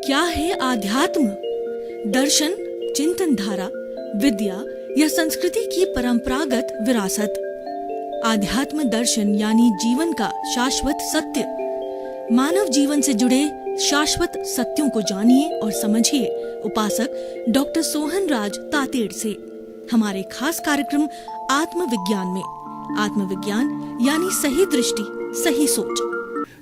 क्या है आध्यात्म? दर्शन, चिंतन धारा, विद्या या संस्कृति की परंपरागत विरासत। आध्यात्म दर्शन यानी जीवन का शाश्वत सत्य। मानव जीवन से जुड़े शाश्वत सत्यों को जानिए और समझिए उपासक डॉक्टर सोहन राज तातेड़ से हमारे खास कार्यक्रम आत्मविज्ञान में। आत्मविज्ञान यानी सही दृष्टि, सही सोच।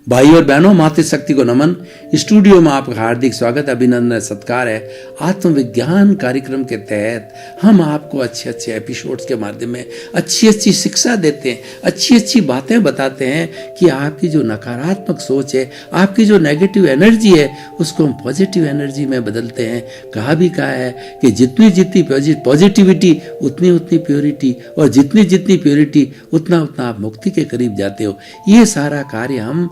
भाई और बहनों, मातृशक्ति को नमन। स्टूडियो में आपका हार्दिक स्वागत, अभिनंदन, सत्कार है। आत्मविज्ञान कार्यक्रम के तहत हम आपको अच्छे अच्छे एपिसोड्स के माध्यम में अच्छी शिक्षा देते हैं, अच्छी बातें बताते हैं कि आपकी जो नकारात्मक सोच है, आपकी जो नेगेटिव एनर्जी है, उसको हम पॉजिटिव एनर्जी में बदलते हैं। कहा है कि जितनी पॉजिटिविटी उतनी प्योरिटी, और जितनी प्योरिटी उतना आप मुक्ति के करीब जाते हो। ये सारा कार्य हम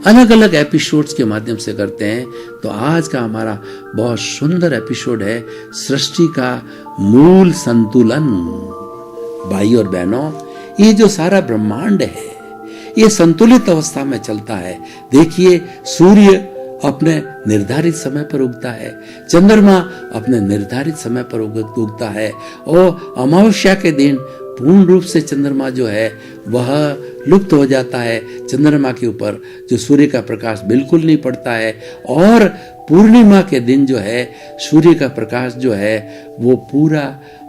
अलग अलग एपिसोड्स के माध्यम से करते हैं। तो आज का हमारा बहुत सुंदर एपिसोड है सृष्टि का मूल संतुलन। भाई और बहनों, ये जो सारा ब्रह्मांड है ये संतुलित अवस्था में चलता है। देखिए, सूर्य अपने निर्धारित समय पर उगता है, चंद्रमा अपने निर्धारित समय पर उगता है, और अमावस्या के दिन पूर्ण रूप से चंद्रमा जो है वह लुप्त हो जाता है। चंद्रमा के ऊपर जो सूर्य का प्रकाश बिल्कुल नहीं पड़ता है, और पूर्णिमा के दिन जो है सूर्य का प्रकाश जो है वो पूरा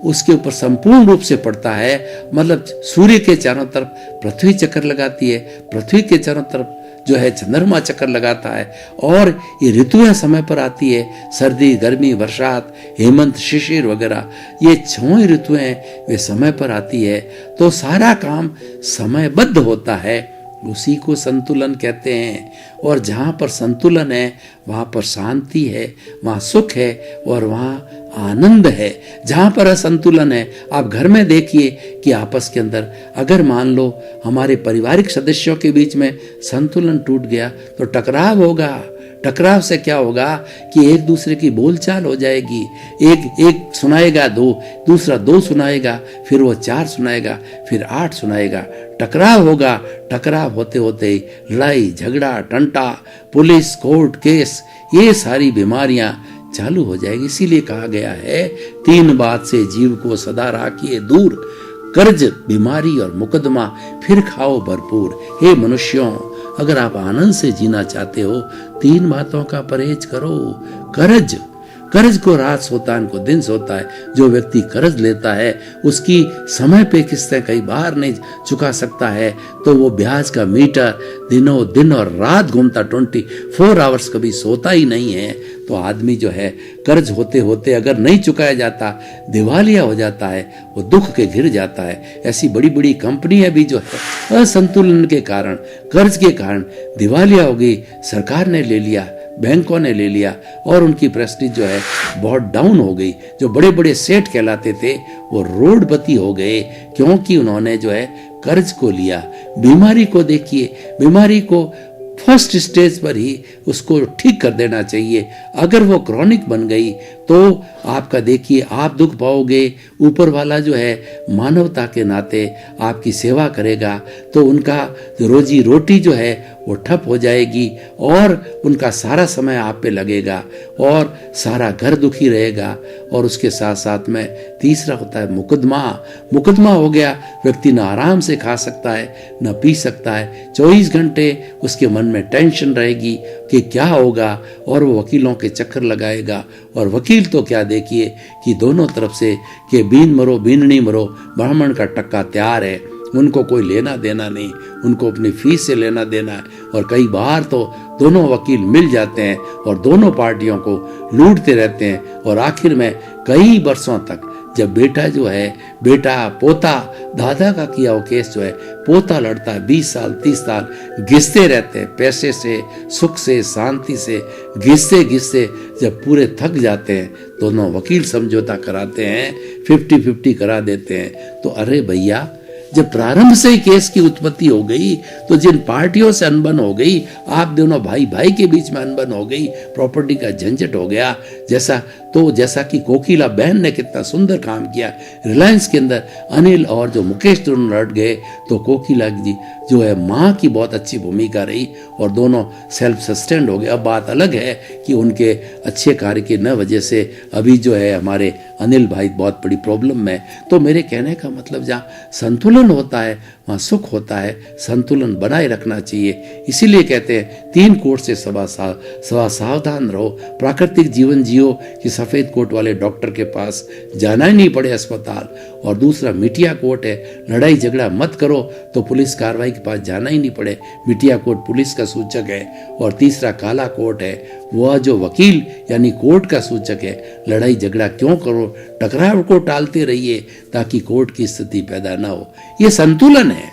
उसके ऊपर संपूर्ण रूप से पड़ता है। मतलब सूर्य के चारों तरफ पृथ्वी चक्कर लगाती है, पृथ्वी के चारों तरफ जो है चंद्रमा चक्कर लगाता है, और ये ऋतुएं समय पर आती है। सर्दी, गर्मी, बरसात, हेमंत, शिशिर वगैरह, ये 6 ऋतुएं वे समय पर आती है। तो सारा काम समयबद्ध होता है, उसी को संतुलन कहते हैं। और जहाँ पर संतुलन है वहाँ पर शांति है, वहाँ सुख है, और वहाँ आनंद है। जहाँ पर असंतुलन है, आप घर में देखिए कि आपस के अंदर अगर मान लो हमारे पारिवारिक सदस्यों के बीच में संतुलन टूट गया तो टकराव होगा। टकराव से क्या होगा कि एक दूसरे की बोलचाल हो जाएगी। एक सुनाएगा 2, दूसरा 2 सुनाएगा, फिर वो 4 सुनाएगा, फिर 8 सुनाएगा। टकराव होगा। टकराव होते होते लड़ाई, झगड़ा, टंटा, पुलिस, कोर्ट, केस, ये सारी बीमारियां चालू हो जाएगी। इसीलिए कहा गया है 3 बात से जीव को सदा राखिए दूर, कर्ज, बीमारी और मुकदमा, फिर खाओ भरपूर। हे मनुष्यों, अगर आप आनंद से जीना चाहते हो 3 बातों का परहेज करो। कर्ज को रात सोता है, को दिन सोता है। जो व्यक्ति कर्ज लेता है उसकी समय पे किस्तें कई बार नहीं चुका सकता है, तो वो ब्याज का मीटर दिनों दिन और रात घूमता, 24 आवर्स कभी सोता ही नहीं है। तो आदमी जो है कर्ज होते होते अगर नहीं चुकाया जाता, दिवालिया हो जाता है, वो दुख के घिर जाता है। ऐसी बड़ी बड़ी कंपनियां भी जो है असंतुलन के कारण, कर्ज के कारण दिवालिया हो गई। सरकार ने ले लिया, बैंकों ने ले लिया, और उनकी प्रेस्टीज जो है बहुत डाउन हो गई। जो बड़े बड़े सेठ कहलाते थे वो रोडपति हो गए, क्योंकि उन्होंने जो है कर्ज को लिया। बीमारी को देखिए, बीमारी को फर्स्ट स्टेज पर ही उसको ठीक कर देना चाहिए। अगर वो क्रॉनिक बन गई तो आपका देखिए आप दुख पाओगे। ऊपर वाला जो है मानवता के नाते आपकी सेवा करेगा, तो उनका रोजी रोटी जो है वो ठप हो जाएगी, और उनका सारा समय आप पे लगेगा, और सारा घर दुखी रहेगा। और उसके साथ साथ में तीसरा होता है मुकदमा हो गया। व्यक्ति न आराम से खा सकता है, न पी सकता है। 24 घंटे उसके मन में टेंशन रहेगी कि क्या होगा, और वो वकीलों के चक्कर लगाएगा। और वकील तो क्या, देखिए कि दोनों तरफ से कि बीन मरो बीननी मरो, ब्राह्मण का टक्का तैयार है। उनको कोई लेना देना नहीं, उनको अपनी फीस से लेना देना है। और कई बार तो दोनों वकील मिल जाते हैं और दोनों पार्टियों को लूटते रहते हैं, और आखिर में कई वर्षों तक जब बेटा पोता, दादा का किया वो केस जो है पोता लड़ता है, 20 साल 30 साल घिसते रहते हैं। पैसे से, सुख से, शांति से घिसते जब पूरे थक जाते हैं, दोनों वकील समझौता कराते हैं, 50-50 करा देते हैं। तो अरे भैया, जब प्रारंभ से ही केस की उत्पत्ति हो गई तो जिन पार्टियों से अनबन हो गई, आप दोनों भाई भाई के बीच में अनबन हो गई, प्रॉपर्टी का झंझट हो गया, जैसा कि कोकिला बहन ने कितना सुंदर काम किया, रिलायंस के अंदर अनिल और जो मुकेश दोनों लड़ गए, तो कोकिला जी जो है माँ की बहुत अच्छी भूमिका रही और दोनों सेल्फ सस्टेंड हो गए। अब बात अलग है कि उनके अच्छे कार्य की न वजह से अभी जो है हमारे अनिल भाई बहुत बड़ी प्रॉब्लम में। तो मेरे कहने का मतलब जहाँ संतुलन होता है वहाँ सुख होता है, संतुलन बनाए रखना चाहिए। इसीलिए कहते हैं 3 कोट से सवा सावधान रहो, प्राकृतिक जीवन जियो कि सफ़ेद कोट वाले डॉक्टर के पास जाना ही नहीं पड़े अस्पताल, और दूसरा मिटिया कोट है, लड़ाई झगड़ा मत करो तो पुलिस कार्रवाई के पास जाना ही नहीं पड़े, मिटिया कोट पुलिस का सूचक है। और तीसरा काला कोट है, वह जो वकील यानी कोर्ट का सूचक है, लड़ाई झगड़ा क्यों करो, टकराव को टालते रहिए ताकि कोर्ट की स्थिति पैदा ना हो। ये संतुलन है,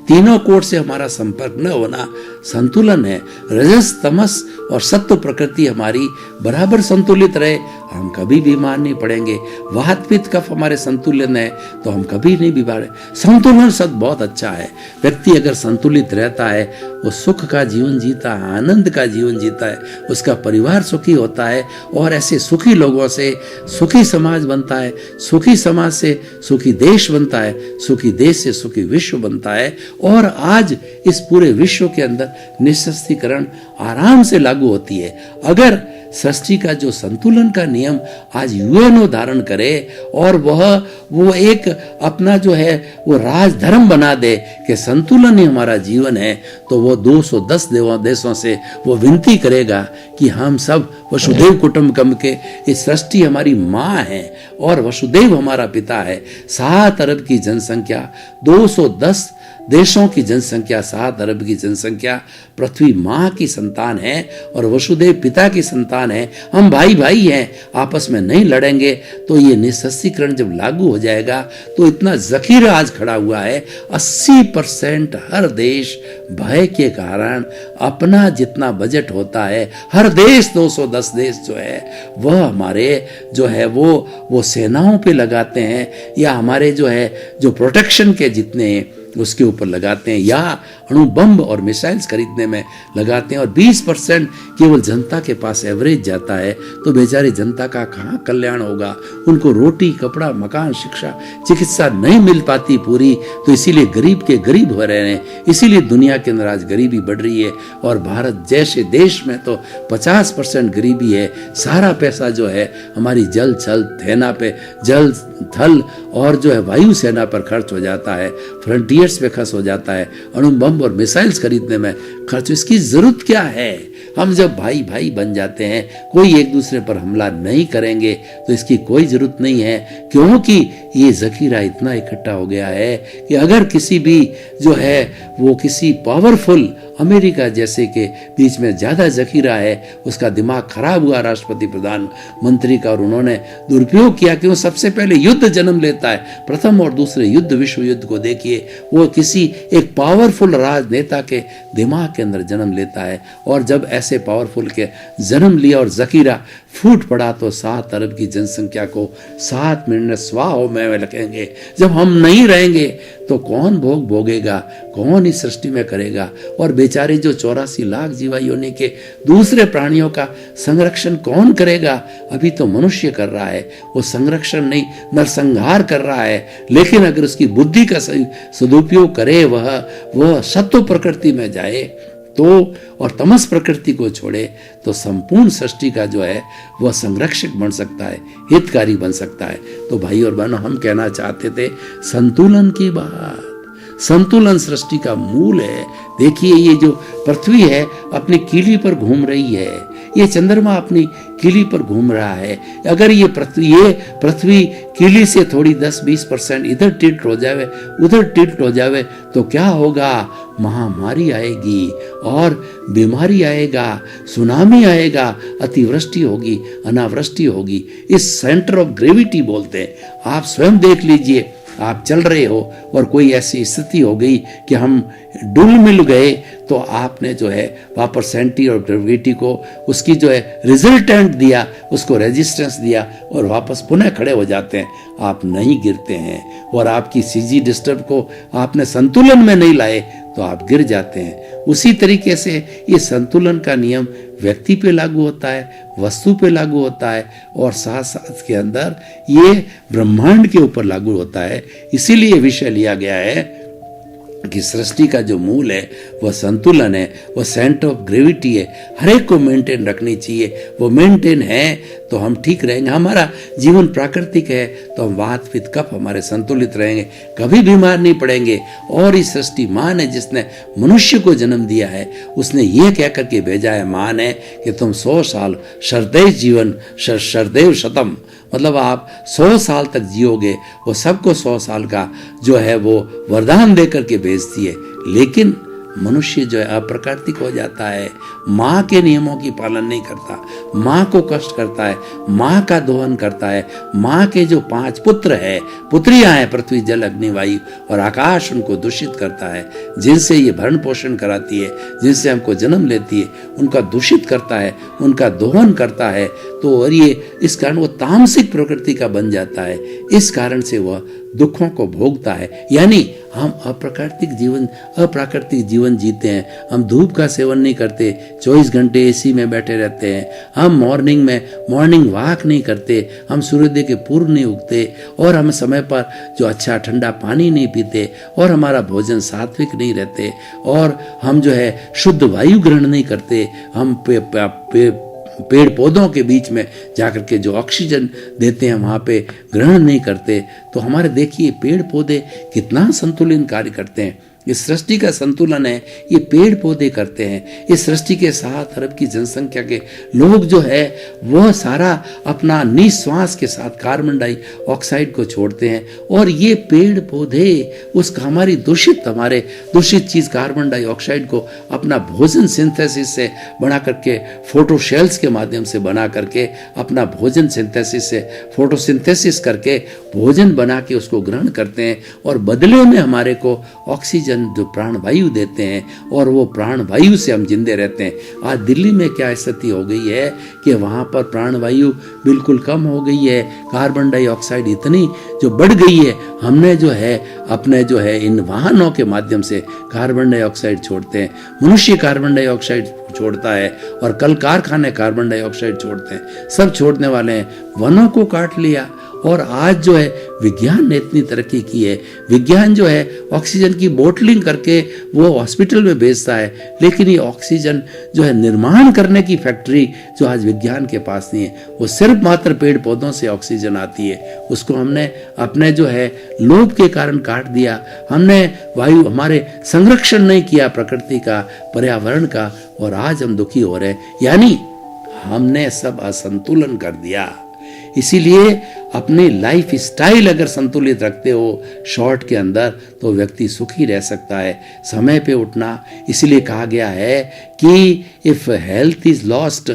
तीनों कोट से हमारा संपर्क न होना संतुलन है। रजस तमस और सत्व प्रकृति हमारी बराबर संतुलित रहे, हम कभी बीमार नहीं पड़ेंगे। वात पित्त कफ हमारे संतुलन है तो हम कभी नहीं बीमार। संतुलन सद बहुत अच्छा है। व्यक्ति अगर संतुलित रहता है वो सुख का जीवन जीता है, आनंद का जीवन जीता है, उसका परिवार सुखी होता है और ऐसे सुखी लोगों से सुखी समाज बनता है, सुखी समाज से सुखी देश बनता है, सुखी देश से सुखी विश्व बनता है। और आज इस पूरे विश्व के अंदर निःशस्त्रीकरण आराम से लागू होती है। अगर सृष्टि का जो संतुलन का नियम आज यूएनओ धारण करे और वो एक अपना जो है वो राजधर्म बना दे कि संतुलन ही हमारा जीवन है, तो वो 210 देशों से वो विनती करेगा कि हम सब वसुदेव कुटुंबकम के, इस सृष्टि हमारी माँ है और वसुदेव हमारा पिता है। 7 अरब की जनसंख्या, 210 देशों की जनसंख्या, 7 अरब की जनसंख्या, पृथ्वी माँ की संतान है और वसुदेव पिता की संतान है। हम भाई भाई हैं, आपस में नहीं लड़ेंगे। तो ये निःशस्त्रीकरण जब लागू हो जाएगा तो इतना जखीरा आज खड़ा हुआ है, 80% हर देश भय के कारण अपना जितना बजट होता है, हर देश 210 देश जो है वह हमारे जो है वो सेनाओं पे लगाते हैं, या हमारे जो है जो प्रोटेक्शन के जितने उसके ऊपर लगाते हैं, या अणु बम और मिसाइल्स खरीदने में लगाते हैं। और 20% केवल जनता के पास एवरेज जाता है। तो बेचारी जनता का कहाँ कल्याण होगा? उनको रोटी, कपड़ा, मकान, शिक्षा, चिकित्सा नहीं मिल पाती पूरी। तो इसीलिए गरीब के गरीब हो रहे हैं, इसीलिए दुनिया के अंदर आज गरीबी बढ़ रही है। और भारत जैसे देश में तो 50% गरीबी है। सारा पैसा जो है हमारी जल थल सेना पे, जल थल और जो है वायु सेना पर खर्च हो जाता है, फ्रंटियर्स पे खर्च हो जाता है, अणु बम और मिसाइल्स खरीदने में खर्च। इसकी जरूरत क्या है? हम जब भाई भाई बन जाते हैं, कोई एक दूसरे पर हमला नहीं करेंगे तो इसकी कोई जरूरत नहीं है, क्योंकि ये जखीरा इतना इकट्ठा हो गया है कि अगर किसी भी जो है वो किसी पावरफुल अमेरिका जैसे के बीच में ज्यादा जखीरा है, उसका दिमाग खराब हुआ राष्ट्रपति प्रधानमंत्री का, और उन्होंने दुरुपयोग किया कि वो सबसे पहले युद्ध जन्म लेता है। प्रथम और दूसरे युद्ध, विश्व युद्ध को देखिए, वो किसी एक पावरफुल राजनेता के दिमाग के अंदर जन्म लेता है। और जब ऐसे पावरफुल के जन्म लिया और जखीरा फूट पड़ा तो 7 अरब की जनसंख्या को 7 मिनट स्वाह में लगेंगे। जब हम नहीं रहेंगे तो कौन भोग भोगेगा, कौन इस सृष्टि में करेगा? और बेचारे जो 84 लाख जीवा योनि के दूसरे प्राणियों का संरक्षण कौन करेगा? अभी तो मनुष्य कर रहा है, वो संरक्षण नहीं नरसंहार कर रहा है। लेकिन अगर उसकी बुद्धि का सदुपयोग करे, वह सत्व प्रकृति में जाए तो, और तमस प्रकृति को छोड़े, तो संपूर्ण सृष्टि का जो है वह संरक्षक बन सकता है, हितकारी बन सकता है। तो भाई और बहनों, हम कहना चाहते थे संतुलन की बात। संतुलन सृष्टि का मूल है। देखिए, ये जो पृथ्वी है अपनी कीली पर घूम रही है, ये चंद्रमा अपनी कीली पर घूम रहा है। अगर ये पृथ्वी कीली से थोड़ी 10-20% इधर टिल्ट हो जावे, उधर टिल्ट हो जावे, तो क्या होगा? महामारी आएगी और बीमारी आएगा, सुनामी आएगा, अतिवृष्टि होगी, अनावृष्टि होगी। इस सेंटर ऑफ ग्रेविटी बोलते हैं। आप स्वयं देख लीजिए, आप चल रहे हो और कोई ऐसी स्थिति हो गई कि हम डुल मिल गए, तो आपने जो है वापस सेंटी और ग्रेविटी को उसकी जो है रिजल्टेंट दिया, उसको रेजिस्टेंस दिया और वापस पुनः खड़े हो जाते हैं। आप नहीं गिरते हैं। और आपकी सीजी डिस्टर्ब को आपने संतुलन में नहीं लाए तो आप गिर जाते हैं। उसी तरीके से ये संतुलन का नियम व्यक्ति पे लागू होता है, वस्तु पे लागू होता है और साथ साथ के अंदर ये ब्रह्मांड के ऊपर लागू होता है। इसीलिए विषय लिया गया है कि सृष्टि का जो मूल है वह संतुलन है, वह सेंटर ऑफ ग्रेविटी है, हर एक को मेंटेन रखनी चाहिए। वो मेंटेन है तो हम ठीक रहेंगे। हमारा जीवन प्राकृतिक है तो हम वात पित्त कफ हमारे संतुलित रहेंगे, कभी बीमार नहीं पड़ेंगे। और इस सृष्टि माँ ने जिसने मनुष्य को जन्म दिया है उसने ये कह करके भेजा है, माँ ने, कि तुम 100 साल शरदैव जीवन शरदैव शतम, मतलब आप 100 साल तक जियोगे। वो सबको 100 साल का जो है वो वरदान दे करके भेजती है। लेकिन मनुष्य जो है अप्राकृतिक हो जाता है, माँ के नियमों की पालन नहीं करता, माँ को कष्ट करता है, माँ का दोहन करता है। माँ के जो 5 पुत्र है, पुत्रियां हैं, पृथ्वी जल अग्नि वायु और आकाश, उनको दूषित करता है, जिनसे ये भरण पोषण कराती है, जिनसे हमको जन्म लेती है, उनका दूषित करता है, उनका दोहन करता है। तो और ये इस कारण वो तामसिक प्रकृति का बन जाता है। इस कारण से वह दुखों को भोगता है। यानी हम अप्राकृतिक जीवन जीते हैं। हम धूप का सेवन नहीं करते, 24 घंटे एसी में बैठे रहते हैं। हम मॉर्निंग वॉक नहीं करते, हम सूर्योदय के पूर्व नहीं उगते और हम समय पर जो अच्छा ठंडा पानी नहीं पीते और हमारा भोजन सात्विक नहीं रहते और हम जो है शुद्ध वायु ग्रहण नहीं करते। हम पेड़ पौधों के बीच में जाकर के जो ऑक्सीजन देते हैं वहाँ पे ग्रहण नहीं करते। तो हमारे देखिए पेड़ पौधे कितना संतुलन कार्य करते हैं। इस सृष्टि का संतुलन है ये पेड़ पौधे करते हैं। इस सृष्टि के 7 अरब की जनसंख्या के लोग जो है वह सारा अपना निश्वास के साथ कार्बन डाइऑक्साइड को छोड़ते हैं और ये पेड़ पौधे हमारी दूषित चीज कार्बन डाइऑक्साइड को अपना भोजन सिंथेसिस से बना करके, फोटोशेल्स के माध्यम से बना करके अपना भोजन सिंथेसिस से फोटोसिंथेसिस करके भोजन बना के उसको ग्रहण करते हैं और बदले में हमारे को ऑक्सीजन जो प्राणवायु देते हैं और वो प्राणवायु से हम जिंदे रहते हैं। आज दिल्ली में क्या स्थिति हो गई है कि वहाँ पर प्राणवायु बिल्कुल कम हो गई है, कार्बन डाइऑक्साइड इतनी जो बढ़ गई है। हमने जो है अपने जो है इन वाहनों के माध्यम से कार्बन डाइऑक्साइड छोड़ते हैं, मनुष्य कार्बन डाइऑक्साइड छोड़ता है और कल कारखाने कार्बन डाइऑक्साइड छोड़ते हैं, सब छोड़ने वाले हैं। वनों को काट लिया और आज जो है विज्ञान ने इतनी तरक्की की है, विज्ञान जो है ऑक्सीजन की बोटलिंग करके वो हॉस्पिटल में भेजता है। लेकिन ये ऑक्सीजन जो है निर्माण करने की फैक्ट्री जो आज विज्ञान के पास नहीं है, वो सिर्फ मात्र पेड़ पौधों से ऑक्सीजन आती है। उसको हमने अपने जो है लोभ के कारण काट दिया। हमने वायु हमारे संरक्षण नहीं किया प्रकृति का, पर्यावरण का, और आज हम दुखी हो रहे हैं। यानी हमने सब असंतुलन कर दिया। इसीलिए अपनी लाइफ स्टाइल अगर संतुलित रखते हो शॉर्ट के अंदर तो व्यक्ति सुखी रह सकता है। समय पे उठना, इसलिए कहा गया है कि if health is lost,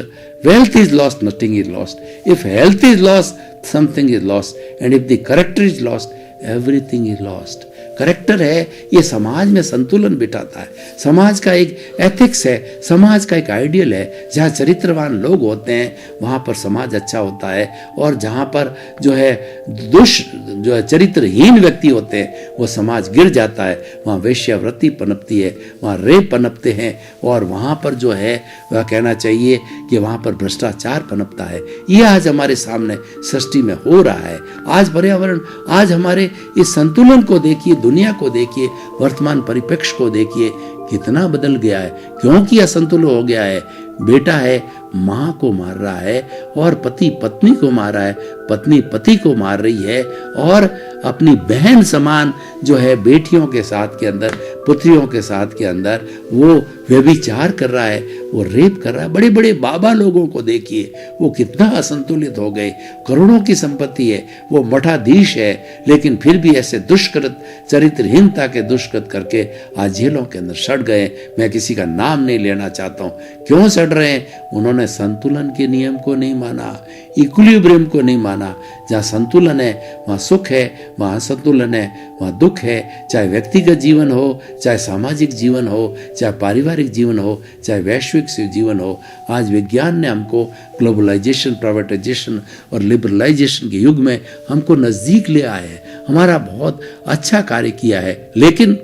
wealth is lost, nothing is lost. If health is lost, something is lost, and if the character is lost, everything is lost. Character है ये समाज में संतुलन बिठाता है, समाज का एक एथिक्स है, समाज का एक आइडियल है। जहाँ चरित्रवान लोग होते हैं वहाँ पर समाज अच्छा होता है और जहाँ पर जो है जो है चरित्रहीन व्यक्ति होते हैं वो समाज गिर जाता है। वहाँ वेश्यावृत्ति पनपती है, वहाँ रेप पनपते हैं और वहाँ पर जो है वह कहना चाहिए कि वहाँ पर भ्रष्टाचार पनपता है। ये आज हमारे सामने सृष्टि में हो रहा है। आज पर्यावरण, आज हमारे इस संतुलन को देखिए, दुनिया को देखिए, वर्तमान परिप्रेक्ष्य को देखिए, कितना बदल गया है। क्योंकि असंतुलन हो गया है। बेटा है माँ को मार रहा है और पति पत्नी को मार रहा है, पत्नी पति को मार रही है और अपनी बहन समान जो है बेटियों के साथ के अंदर, पुत्रियों के साथ के अंदर वो व्यभिचार कर रहा है, वो रेप कर रहा है। बड़े बड़े बाबा लोगों को देखिए, वो कितना असंतुलित हो गए। करोड़ों की संपत्ति है, वो मठाधीश है, लेकिन फिर भी ऐसे दुष्कृत, चरित्रहीनता के दुष्कृत करके आज जेलों के अंदर सड़ गए। मैं किसी का नाम नहीं लेना चाहता हूँ। क्यों सड़ रहे हैं? उन्होंने संतुलन के नियम को नहीं माना, इक्विलिब्रियम को नहीं माना। माना। जहाँ संतुलन है वहाँ सुख है, वहाँ असंतुलन है वहाँ दुख है। चाहे व्यक्तिगत जीवन हो, चाहे सामाजिक जीवन हो, चाहे पारिवारिक जीवन हो, चाहे वैश्विक जीवन हो। आज विज्ञान ने हमको ग्लोबलाइजेशन, प्राइवेटाइजेशन और लिबरलाइजेशन के युग में हमको नज़दीक ले आया है, हमारा बहुत अच्छा कार्य किया है, लेकिन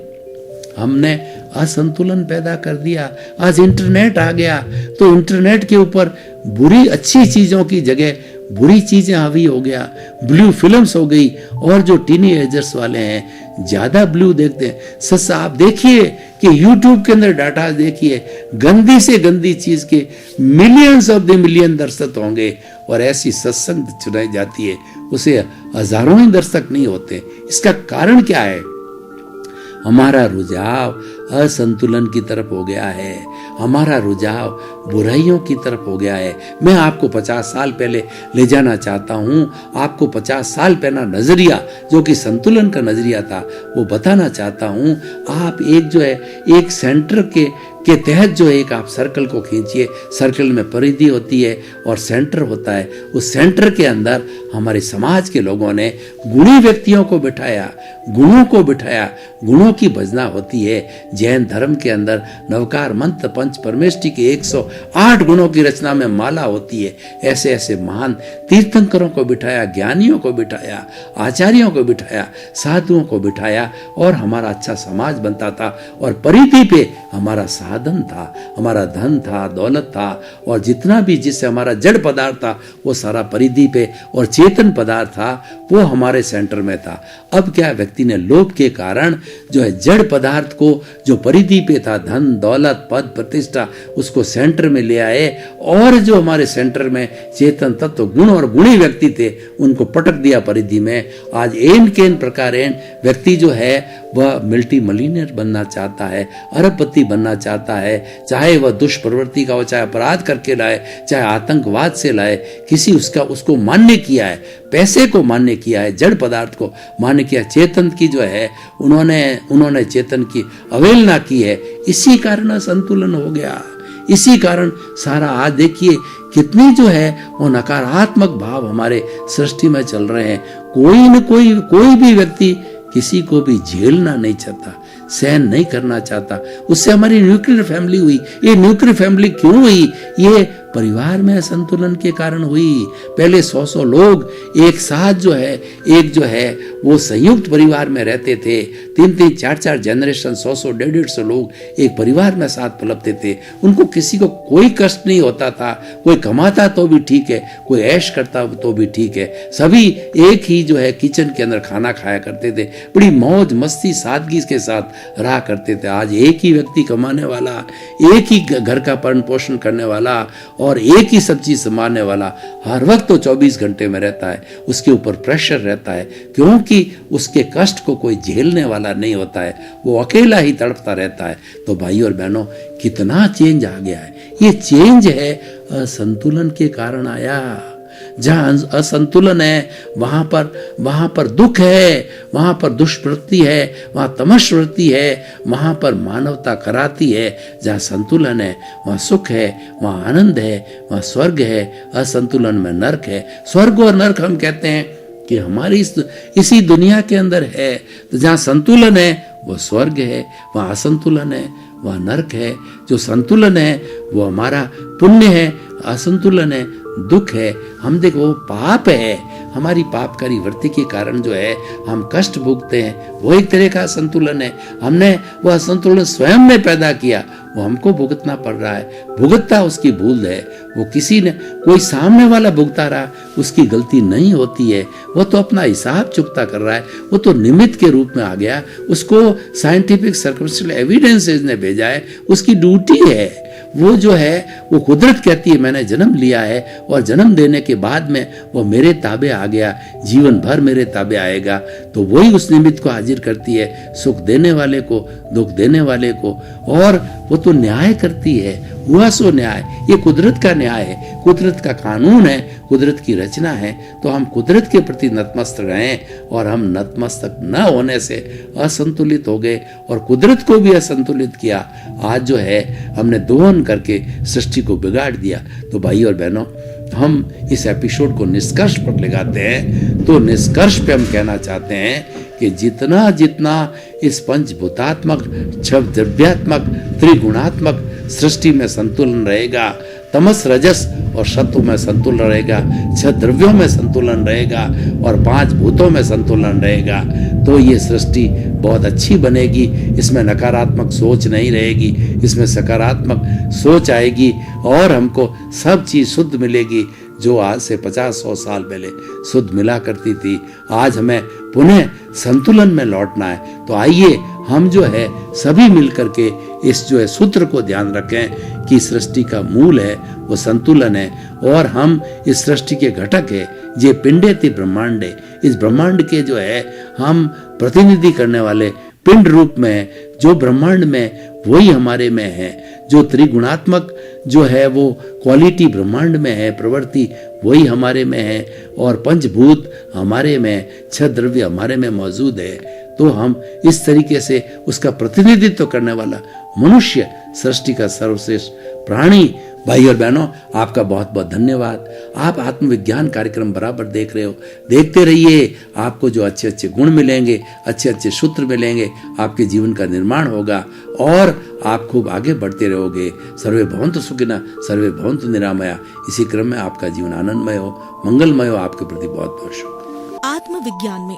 हमने असंतुलन पैदा कर दिया। आज इंटरनेट आ गया तो इंटरनेट के ऊपर बुरी अच्छी चीज़ों की जगह बुरी चीज़ें हावी हो गया, ब्लू फिल्म्स हो गई, और जो टीनेजर्स वाले हैं ज़्यादा ब्लू देखते हैं। सच आप देखिए कि यूट्यूब के अंदर डाटा देखिए, गंदी से गंदी चीज़ के मिलियंस ऑफ द मिलियन दर्शक होंगे, और ऐसी सत्संग चुनाई जाती है उसे हजारों ही दर्शक नहीं होते। इसका कारण क्या है? हमारा रुझाव असंतुलन की तरफ हो गया है, हमारा रुझाव बुराइयों की तरफ हो गया है। मैं आपको 50 साल पहले ले जाना चाहता हूँ, आपको 50 साल पहला नजरिया जो कि संतुलन का नजरिया था वो बताना चाहता हूँ। आप एक जो है एक सेंटर के तहत जो एक आप सर्कल को खींचिए, सर्कल में परिधि होती है और सेंटर होता है। उस सेंटर के अंदर हमारे समाज के लोगों ने गुणी व्यक्तियों को बिठाया, गुणों को बिठाया, गुणों की भजना होती है। जैन धर्म के अंदर नवकार मंत्र पंच परमेष्टि के 108 गुणों की रचना में माला होती है। ऐसे ऐसे महान तीर्थंकरों को बिठाया, ज्ञानियों को बिठाया, आचार्यों को बिठाया, साधुओं को बिठाया, और हमारा अच्छा समाज बनता था। और परिधि पे हमारा साधन था, हमारा धन था, दौलत था, और जितना भी जिससे हमारा जड़ पदार्थ था वो सारा परिधि पे, और चेतन पदार्थ था वो हमारे सेंटर में था। अब क्या व्यक्ति ने लोभ के कारण जो है जड़ पदार्थ को जो परिधि पे था, धन दौलत पद प्रतिष्ठा, उसको सेंटर में ले आए, और जो हमारे सेंटर में चेतन तत्व गुण और गुणी व्यक्ति थे उनको पटक दिया परिधि में। आज एन केन प्रकार व्यक्ति जो है वह मल्टी मिलियनेयर बनना चाहता है, अरबपति बनना चाहता है, चाहे वह दुष्प्रवृत्ति का हो, चाहे अपराध करके लाए, चाहे आतंकवाद से लाए, किसी उसको मान्य किया है, पैसे को मान्य किया है, जड़ पदार्थ को मान्य किया। चेतन की जो है उन्होंने चेतन की अवहेलना की है। इसी कारण असंतुलन हो गया। इसी कारण सारा आज देखिए कितनी जो है वो नकारात्मक भाव हमारे सृष्टि में चल रहे हैं। कोई भी व्यक्ति किसी को भी झेलना नहीं चाहता, सहन नहीं करना चाहता। उससे हमारी न्यूक्लियर फैमिली हुई। ये न्यूक्लियर फैमिली क्यों हुई? ये परिवार में असंतुलन के कारण हुई। पहले 100 लोग एक साथ जो है वो संयुक्त परिवार में रहते थे। 3-3, 4-4 जनरेशन, 100, 150 लोग एक परिवार में साथ पलपते थे। उनको किसी को कोई कष्ट नहीं होता था। कोई कमाता तो भी ठीक है, कोई ऐश करता तो भी ठीक है। सभी एक ही जो है किचन के अंदर खाना खाया करते थे, बड़ी मौज मस्ती सादगी के साथ रहा करते थे। आज एक ही व्यक्ति कमाने वाला, एक ही घर का पालन पोषण करने वाला और एक ही सब चीज संभालने वाला हर वक्त तो 24 घंटे में रहता है। उसके ऊपर प्रेशर रहता है, क्योंकि उसके कष्ट को कोई झेलने वाला नहीं होता है, वो अकेला ही तड़पता रहता है। तो भाइयों और बहनों, कितना चेंज आ गया है। ये चेंज है असंतुलन के कारण आया। जहाँ असंतुलन है वहां पर दुख है, वहां पर दुष्प्रवृत्ति है, वहां तमस्वृत्ति है, वहां पर मानवता कराती है। जहाँ संतुलन है वहां सुख है, वहां आनंद है, वहां स्वर्ग है। असंतुलन में नरक है। स्वर्ग और नरक हम कहते हैं कि हमारी इसी दुनिया के अंदर है। तो जहाँ संतुलन है वो स्वर्ग है, वहाँ असंतुलन है वहाँ नरक है। जो संतुलन है वो हमारा पुण्य है, असंतुलन है दुख है। हम देखो वो पाप है, हमारी पापकारी वृत्ति के कारण जो है हम कष्ट भुगते हैं, वो एक तरह का असंतुलन है। हमने वह असंतुलन स्वयं में पैदा किया, वो हमको भुगतना पड़ रहा है। भुगतता उसकी भूल है, वो किसी ने कोई सामने वाला भुगता रहा, उसकी गलती नहीं होती है। वो तो अपना हिसाब चुकता कर रहा है, वो तो निमित्त के रूप में आ गया। उसको साइंटिफिक सर्कमस्टेंशियल एविडेंसेस ने भेजा है, उसकी ड्यूटी है। वो जो है वो कुदरत कहती है मैंने जन्म लिया है, और जन्म देने के बाद में वो मेरे ताबे आ गया, जीवन भर मेरे ताबे आएगा। तो वही उस निमित्त को हाजिर करती है, सुख देने वाले को, दुख देने वाले को, और वो तो न्याय करती है। हुआ सो न्याय, ये कुदरत का न्याय है, कुदरत का कानून है, कुदरत की रचना है। तो हम कुदरत के प्रति नतमस्तक रहें, और हम नतमस्तक न होने से असंतुलित हो गए और कुदरत को भी असंतुलित किया। आज जो है हमने दोहन करके सृष्टि को बिगाड़ दिया। तो भाई और बहनों, हम इस एपिसोड को निष्कर्ष पर लगाते हैं, तो निष्कर्ष पे हम कहना चाहते हैं कि जितना जितना इस पंचभूतात्मक, छह द्रव्यात्मक, त्रिगुणात्मक सृष्टि में संतुलन रहेगा, तमस रजस और सत्व में संतुलन रहेगा, छह द्रव्यों में संतुलन रहेगा और पांच भूतों में संतुलन रहेगा, तो ये सृष्टि बहुत अच्छी बनेगी। इसमें नकारात्मक सोच नहीं रहेगी, इसमें सकारात्मक सोच आएगी और हमको सब चीज शुद्ध मिलेगी, जो आज से 50-100 साल पहले शुद्ध मिला करती थी। आज हमें पुनः संतुलन में लौटना है, तो आइए हम जो है सभी मिलकर के इस जो है सूत्र को ध्यान रखें कि सृष्टि का मूल है वो संतुलन है, और हम इस सृष्टि के घटक है, जे पिंडेति ब्रह्मांडे, इस ब्रह्मांड के जो है हम प्रतिनिधि करने वाले पिंड रूप में है, जो ब्रह्मांड में वही हमारे में है, जो त्रिगुणात्मक जो है वो क्वालिटी ब्रह्मांड में है, प्रवृत्ति वही हमारे में है, और पंचभूत हमारे में, छह द्रव्य हमारे में मौजूद है। तो हम इस तरीके से उसका प्रतिनिधित्व करने वाला मनुष्य, सृष्टि का सर्वश्रेष्ठ प्राणी। भाई और बहनों, आपका बहुत बहुत धन्यवाद। आप आत्मविज्ञान कार्यक्रम बराबर देख रहे हो, देखते रहिए। आपको जो अच्छे अच्छे गुण मिलेंगे, अच्छे अच्छे सूत्र मिलेंगे, आपके जीवन का निर्माण होगा और आप खूब आगे बढ़ते रहोगे। सर्वे भवन्तु सुखिनः, सर्वे भवन्तु निरामया। इसी क्रम में आपका जीवन आनंदमय हो, मंगलमय हो। आपके प्रति बहुत बहुत शुभ। आत्मविज्ञान में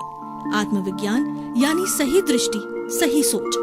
आत्मविज्ञान यानी सही दृष्टि, सही सोच।